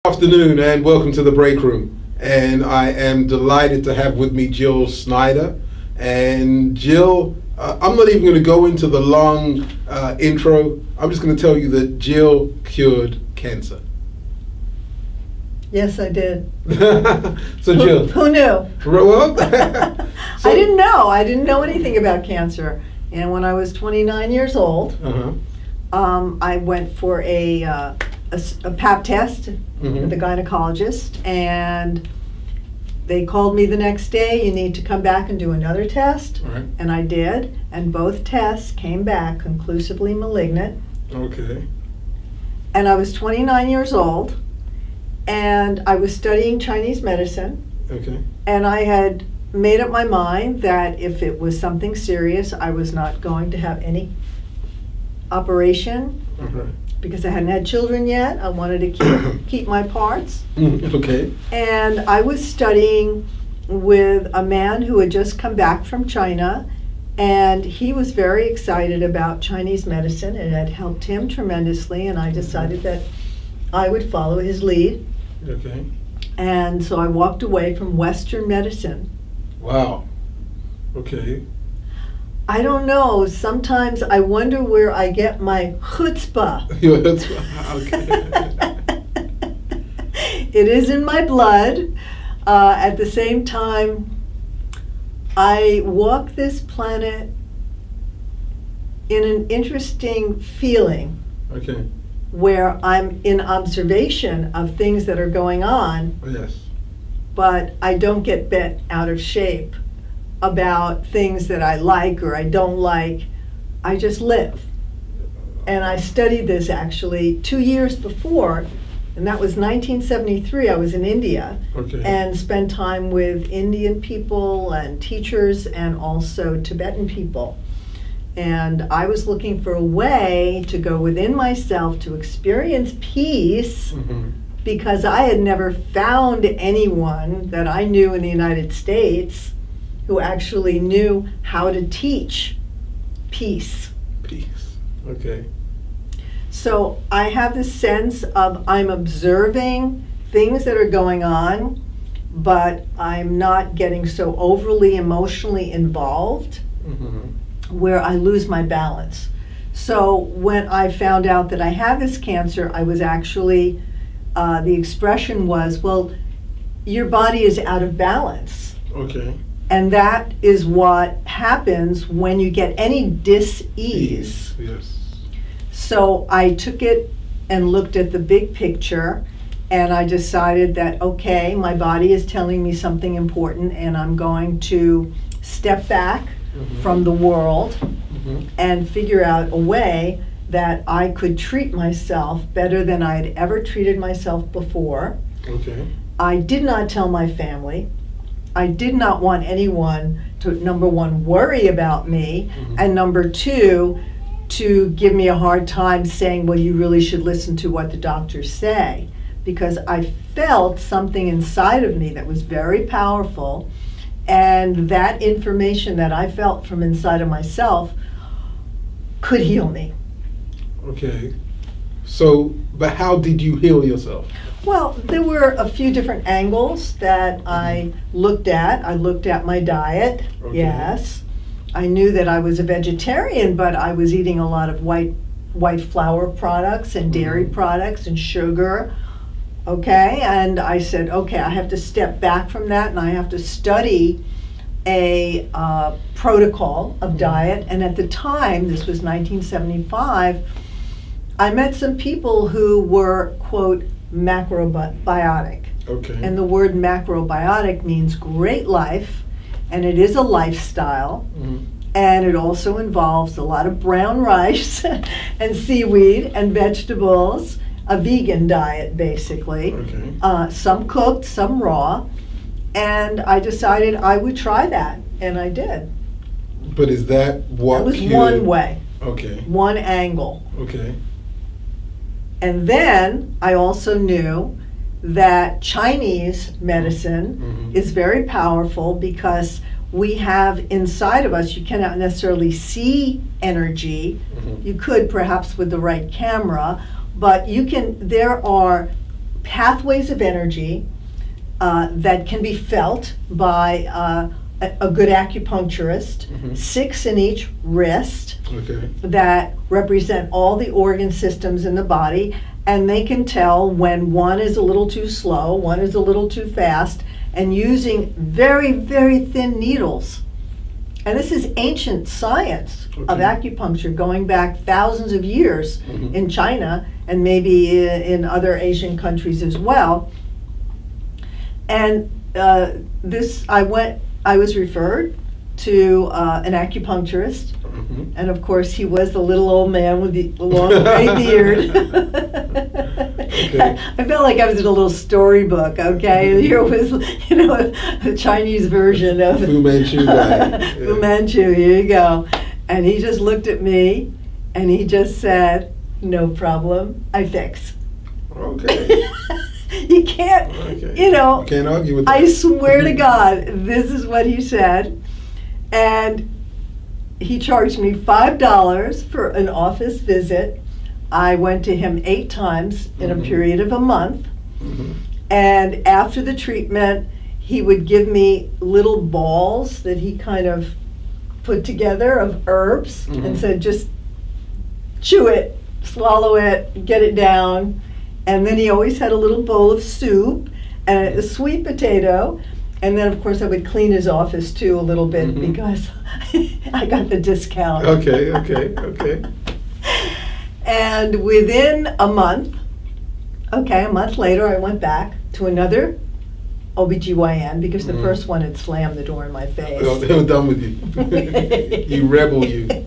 Afternoon and welcome to the break room. And I am delighted to have with me Jill Schneider. And Jill, I'm not even going to go into the long intro. I'm just going to tell you that Jill cured cancer. Yes, I did. So Jill, Who knew? Well, I didn't know. I didn't know anything about cancer. And when I was 29 years old, I went for a pap test with a gynecologist, and they called me the next day, you need to come back and do another test. Right. And I did, and both tests came back conclusively malignant. Okay. And I was 29 years old, and I was studying Chinese medicine. Okay. And I had made up my mind that if it was something serious, I was not going to have any operation because I hadn't had children yet. I wanted to keep my parts. Okay. And I was studying with a man who had just come back from China, and he was very excited about Chinese medicine. It had helped him tremendously, and I decided that I would follow his lead. Okay. And so I walked away from Western medicine. Wow. Okay. I don't know. Sometimes I wonder where I get my chutzpah. Okay. It is in my blood. At the same time, I walk this planet in an interesting feeling Okay. where I'm in observation of things that are going on, Yes. but I don't get bent out of shape about things that I like or I don't like. I just live. And I studied this actually 2 years before, and that was 1973. I was in India Okay. and spent time with Indian people and teachers and also Tibetan people. And I was looking for a way to go within myself to experience peace, because I had never found anyone that I knew in the United States who actually knew how to teach peace. Peace. Okay. So I have this sense of I'm observing things that are going on, but I'm not getting so overly emotionally involved where I lose my balance. So when I found out that I had this cancer, I was actually, the expression was, well, your body is out of balance. Okay. And that is what happens when you get any dis-ease. Yes. So I took it and looked at the big picture, and I decided that, okay, my body is telling me something important, and I'm going to step back from the world and figure out a way that I could treat myself better than I had ever treated myself before. Okay. I did not tell my family. I did not want anyone to, number one, worry about me, and number two, to give me a hard time saying, well, you really should listen to what the doctors say, because I felt something inside of me that was very powerful, and that information that I felt from inside of myself could heal me. Okay. So, but how did you heal yourself? Well, there were a few different angles that I looked at. I looked at my diet, yes. I knew that I was a vegetarian, but I was eating a lot of white flour products and dairy products and sugar, okay? And I said, okay, I have to step back from that, and I have to study a protocol of diet. And at the time, this was 1975, I met some people who were, quote, macrobiotic. Okay. And the word macrobiotic means great life, and it is a lifestyle, and it also involves a lot of brown rice and seaweed and vegetables, a vegan diet basically, some cooked, some raw, and I decided I would try that, and I did. But is that what That was cured? one way, Okay. one angle. Okay. And then I also knew that Chinese medicine is very powerful because we have inside of us, you cannot necessarily see energy. You could perhaps with the right camera, but you can, there are pathways of energy that can be felt by a good acupuncturist, 6 in each wrist, that represent all the organ systems in the body, and they can tell when one is a little too slow, one is a little too fast, and using very, very thin needles. And this is ancient science of acupuncture going back thousands of years in China and maybe in other Asian countries as well. And I was referred to an acupuncturist, and of course he was the little old man with the long gray beard. I felt like I was in a little storybook, okay? Here was, the Chinese version of Fu Manchu guy. Fu Manchu, here you go. And he just looked at me, and he just said, "No problem, I fix." Okay. You can't, You can't argue with that. I swear to God, this is what he said. And he charged me $5 for an office visit. I went to him 8 times in a period of a month. And after the treatment, he would give me little balls that he kind of put together of herbs and said, just chew it, swallow it, get it down. And then he always had a little bowl of soup and a sweet potato. And then, of course, I would clean his office, too, a little bit because I got the discount. Okay. And within a month later, I went back to another OBGYN because the first one had slammed the door in my face. Oh, they were done with you. You rebel, you.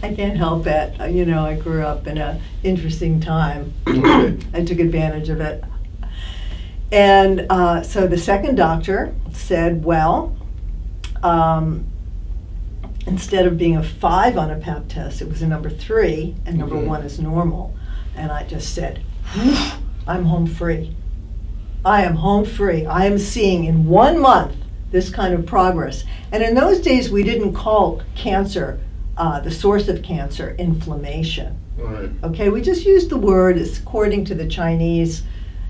I can't help it. I grew up in an interesting time. I took advantage of it. And so the second doctor said, well, instead of being a 5 on a pap test, it was a number 3, and number 1 is normal. And I just said, I'm home free. I am home free. I am seeing in 1 month this kind of progress. And in those days, we didn't call cancer, the source of cancer, inflammation. Right. Okay, we just used the word, according to the Chinese,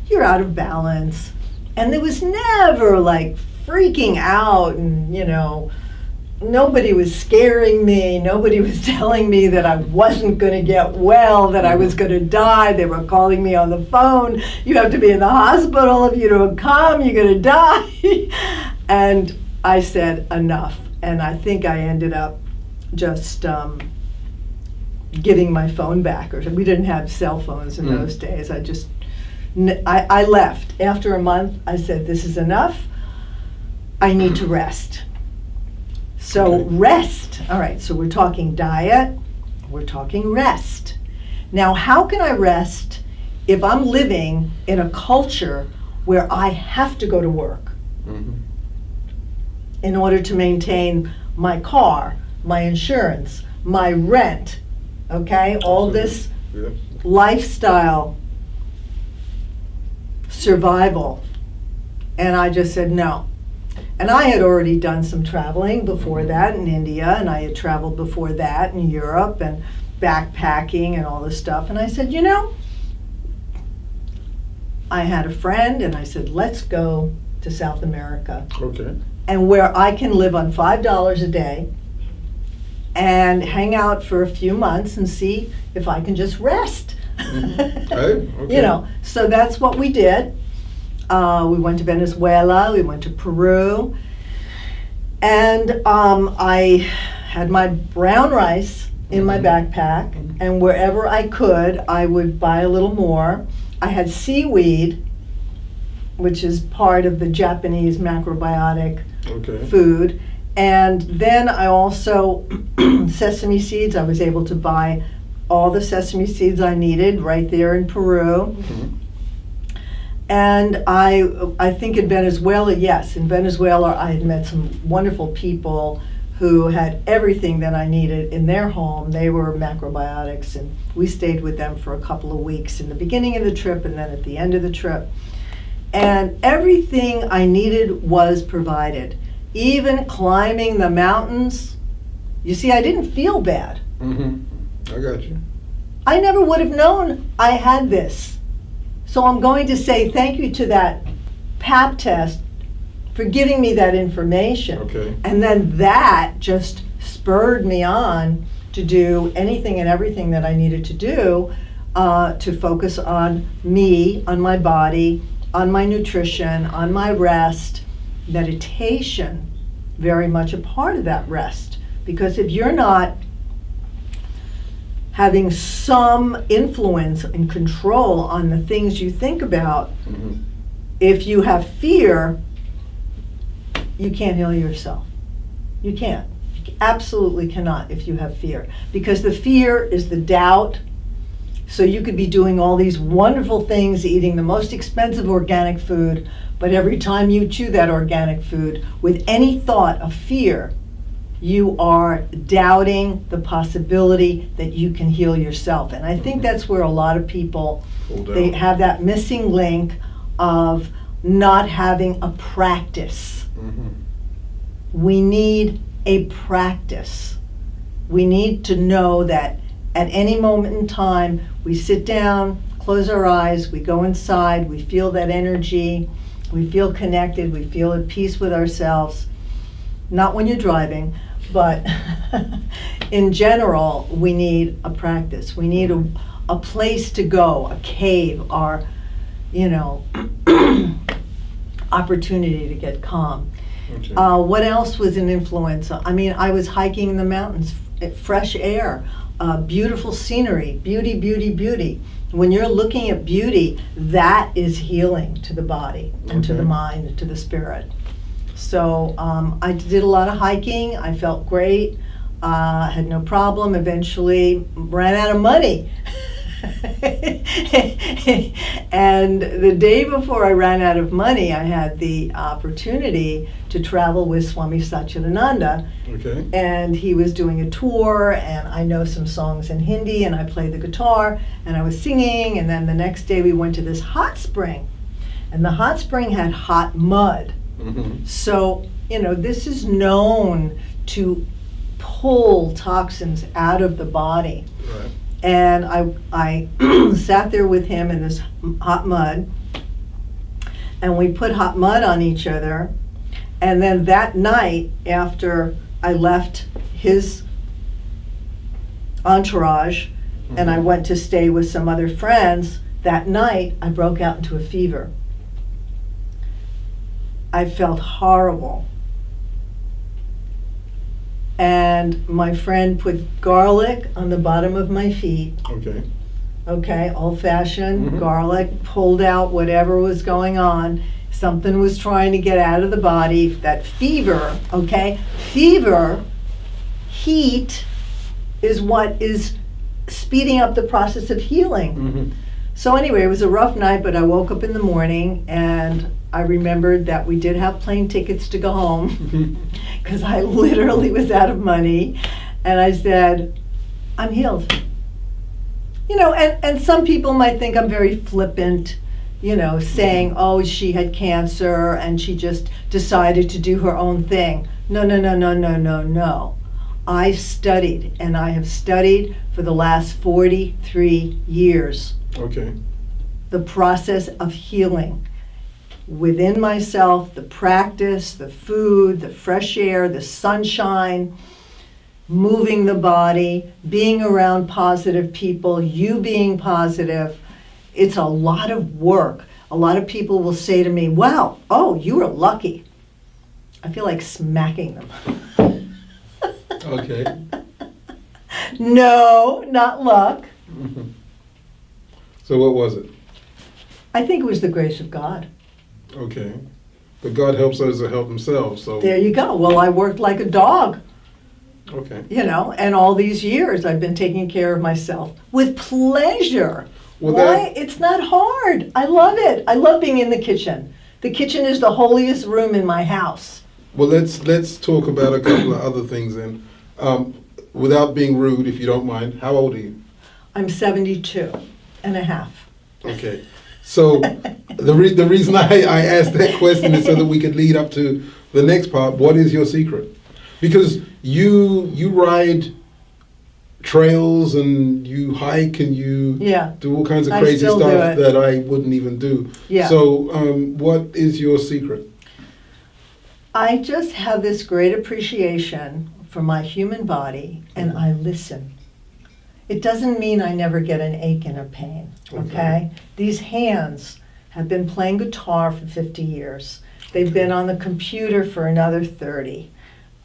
you're out of balance. And there was never like freaking out and, nobody was scaring me. Nobody was telling me that I wasn't going to get well, that I was going to die. They were calling me on the phone. You have to be in the hospital. If you don't come, you're going to die. And I said, enough. And I think I ended up just giving my phone back. We didn't have cell phones in those days. I left. After a month, I said, this is enough. I need to rest. So rest. All right, so we're talking diet. We're talking rest. Now, how can I rest if I'm living in a culture where I have to go to work in order to maintain my car, my insurance, my rent, okay? All this lifestyle survival. And I just said no. And I had already done some traveling before that in India, and I had traveled before that in Europe and backpacking and all this stuff. And I said, I had a friend, and I said, let's go to South America. Okay. And where I can live on $5 a day and hang out for a few months and see if I can just rest. So that's what we did. We went to Venezuela, we went to Peru, and I had my brown rice in my backpack, and wherever I could, I would buy a little more. I had seaweed, which is part of the Japanese macrobiotic food, and then I also, sesame seeds, I was able to buy all the sesame seeds I needed right there in Peru. And I think in Venezuela, in Venezuela I had met some wonderful people who had everything that I needed in their home. They were macrobiotics, and we stayed with them for a couple of weeks in the beginning of the trip and then at the end of the trip. And everything I needed was provided. Even climbing the mountains. You see, I didn't feel bad. I got you. I never would have known I had this So I'm going to say thank you to that pap test for giving me that information. Okay. And then that just spurred me on to do anything and everything that I needed to do to focus on me, on my body, on my nutrition, on my rest. Meditation, very much a part of that rest. Because if you're not having some influence and control on the things you think about, if you have fear, you can't heal yourself. You can't. You absolutely cannot if you have fear. Because the fear is the doubt. So you could be doing all these wonderful things, eating the most expensive organic food, but every time you chew that organic food with any thought of fear, you are doubting the possibility that you can heal yourself. And I think that's where a lot of people, they have that missing link of not having a practice. We need a practice. We need to know that at any moment in time, we sit down, close our eyes, we go inside, we feel that energy, we feel connected, we feel at peace with ourselves. Not when you're driving, but in general, we need a practice. We need a place to go, a cave, or, opportunity to get calm. Okay. What else was an influence? I mean, I was hiking in the mountains, fresh air, beautiful scenery, beauty, beauty, beauty. When you're looking at beauty, that is healing to the body and to the mind and to the spirit. So I did a lot of hiking. I felt great. Had no problem. Eventually ran out of money. And the day before I ran out of money, I had the opportunity to travel with Swami Satchidananda. Okay. And he was doing a tour, and I know some songs in Hindi, and I played the guitar, and I was singing, and then the next day we went to this hot spring. And the hot spring had hot mud. So, this is known to pull toxins out of the body. Right. And I sat there with him in this hot mud, and we put hot mud on each other. And then that night, after I left his entourage and I went to stay with some other friends, that night I broke out into a fever. I felt horrible. And my friend put garlic on the bottom of my feet. Okay, old-fashioned garlic, pulled out whatever was going on. Something was trying to get out of the body. That fever, okay? Fever, heat, is what is speeding up the process of healing. So anyway, it was a rough night, but I woke up in the morning and I remembered that we did have plane tickets to go home because I literally was out of money. And I said, I'm healed. And some people might think I'm very flippant, saying, oh, she had cancer and she just decided to do her own thing. No. I studied, and I have studied for the last 43 years. Okay. The process of healing within myself, the practice, the food, the fresh air, the sunshine, moving the body, being around positive people, you being positive. It's a lot of work. A lot of people will say to me, wow, oh, you were lucky. I feel like smacking them. Okay. No, not luck. So what was it? I think it was the grace of God. Okay. But God helps those that help themselves, so. There you go. Well, I worked like a dog. Okay. And all these years I've been taking care of myself with pleasure. Well, Why? It's not hard. I love it. I love being in the kitchen. The kitchen is the holiest room in my house. Well, let's talk about a couple of other things then. Without being rude, if you don't mind, how old are you? I'm 72 and a half. Okay. So the reason I asked that question is so that we could lead up to the next part. What is your secret? Because you ride trails and you hike and you Yeah. do all kinds of I crazy still do stuff it. that I wouldn't even do. Yeah. So, what is your secret? I just have this great appreciation for my human body, and Mhm. I listen. It doesn't mean I never get an ache and a pain, okay? These hands have been playing guitar for 50 years. They've been on the computer for another 30.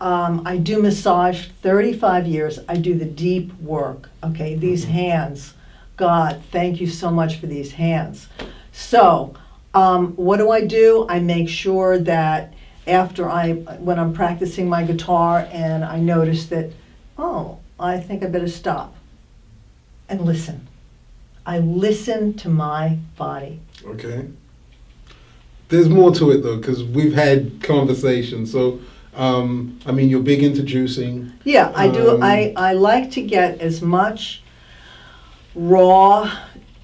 I do massage 35 years. I do the deep work, okay? These hands, God, thank you so much for these hands. So, what do? I make sure that when I'm practicing my guitar and I notice that, oh, I think I better stop and listen. I listen to my body. Okay. There's more to it though, because we've had conversations. So, I mean, you're big into juicing. Yeah, I do. I like to get as much raw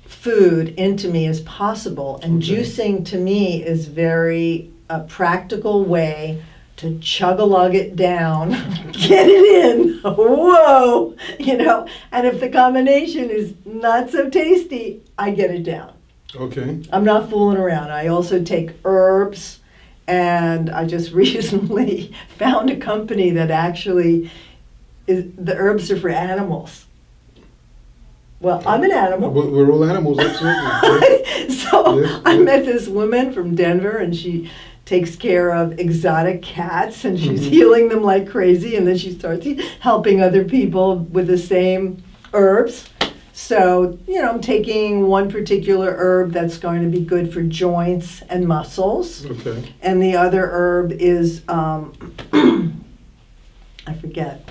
food into me as possible, and Okay. juicing to me is very a practical way to chug-a-lug it down, get it in, whoa, and if the combination is not so tasty, I get it down. Okay. I'm not fooling around. I also take herbs, and I just recently found a company that actually the herbs are for animals. Well, I'm an animal. We're all animals, absolutely. So Yes, I yes. met this woman from Denver, and she takes care of exotic cats, and she's Mhm. healing them like crazy, and then she starts helping other people with the same herbs. So, I'm taking one particular herb that's going to be good for joints and muscles, Okay. and the other herb is, I forget.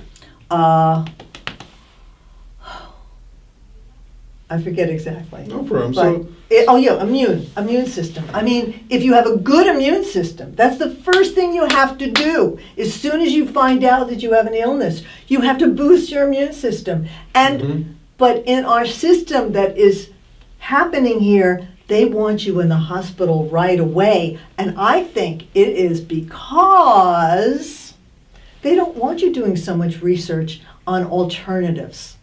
I forget exactly. No problem. But So, immune system. I mean, if you have a good immune system, that's the first thing you have to do. As soon as you find out that you have an illness, you have to boost your immune system. And Mhm. but in our system that is happening here, they want you in the hospital right away. And I think it is because they don't want you doing so much research on alternatives.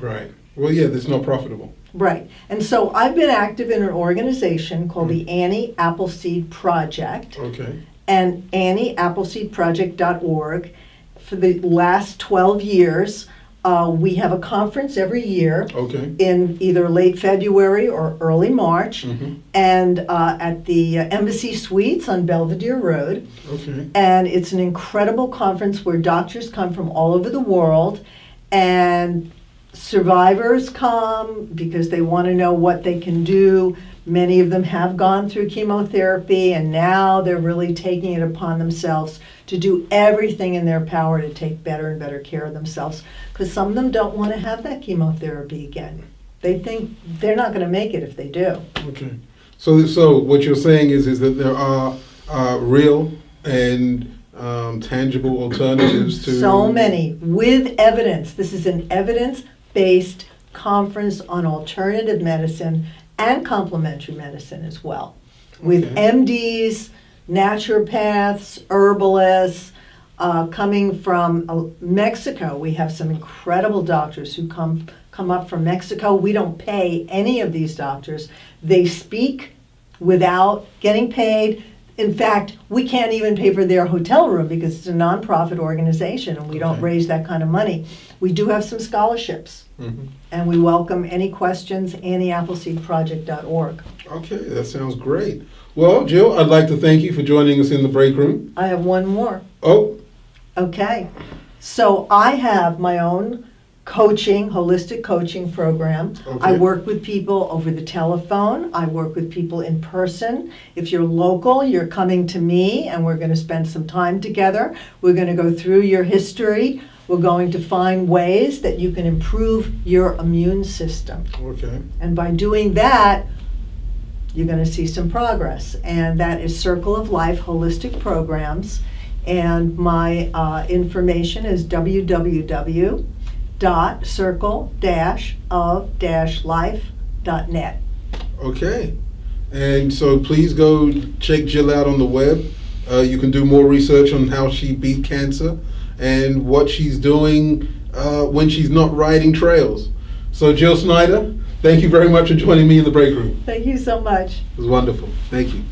right. Well, yeah, that's not profitable. Right. And so I've been active in an organization called the Annie Appleseed Project, Okay. and annieappleseedproject.org. For the last 12 years, we have a conference every year Okay. in either late February or early March, Mhm. and at the Embassy Suites on Belvedere Road. Okay. And it's an incredible conference where doctors come from all over the world, and survivors come because they want to know what they can do. Many of them have gone through chemotherapy, and now they're really taking it upon themselves to do everything in their power to take better and better care of themselves, because some of them don't want to have that chemotherapy again. They think they're not going to make it if they do. Okay. So what you're saying is that there are real and tangible alternatives to. So many, with evidence. This is an evidence-based conference on alternative medicine and complementary medicine as well, with Okay. MDs, naturopaths, herbalists, coming from Mexico. We have some incredible doctors who come up from Mexico. We don't pay any of these doctors. They speak without getting paid. In fact, we can't even pay for their hotel room because it's a nonprofit organization and we don't Okay. raise that kind of money. We do have some scholarships, Mhm. and we welcome any questions, annieappleseedproject.org. Okay, that sounds great. Well, Jill, I'd like to thank you for joining us in the break room. I have one more. Oh, Okay. So I have my own holistic coaching program. I Okay. work with people over the telephone. I work with people in person. If you're local, you're coming to me and we're going to spend some time together. We're going to go through your history. We're going to find ways that you can improve your immune system. okay. And by doing that, you're going to see some progress. And that is Circle of Life Holistic Programs. And my information is www.circle-of-life.net. Okay. And so please go check Jill out on the web. You can do more research on how she beat cancer and what she's doing when she's not riding trails. So Jill Schneider, thank you very much for joining me in the break room. Thank you so much. It was wonderful. Thank you.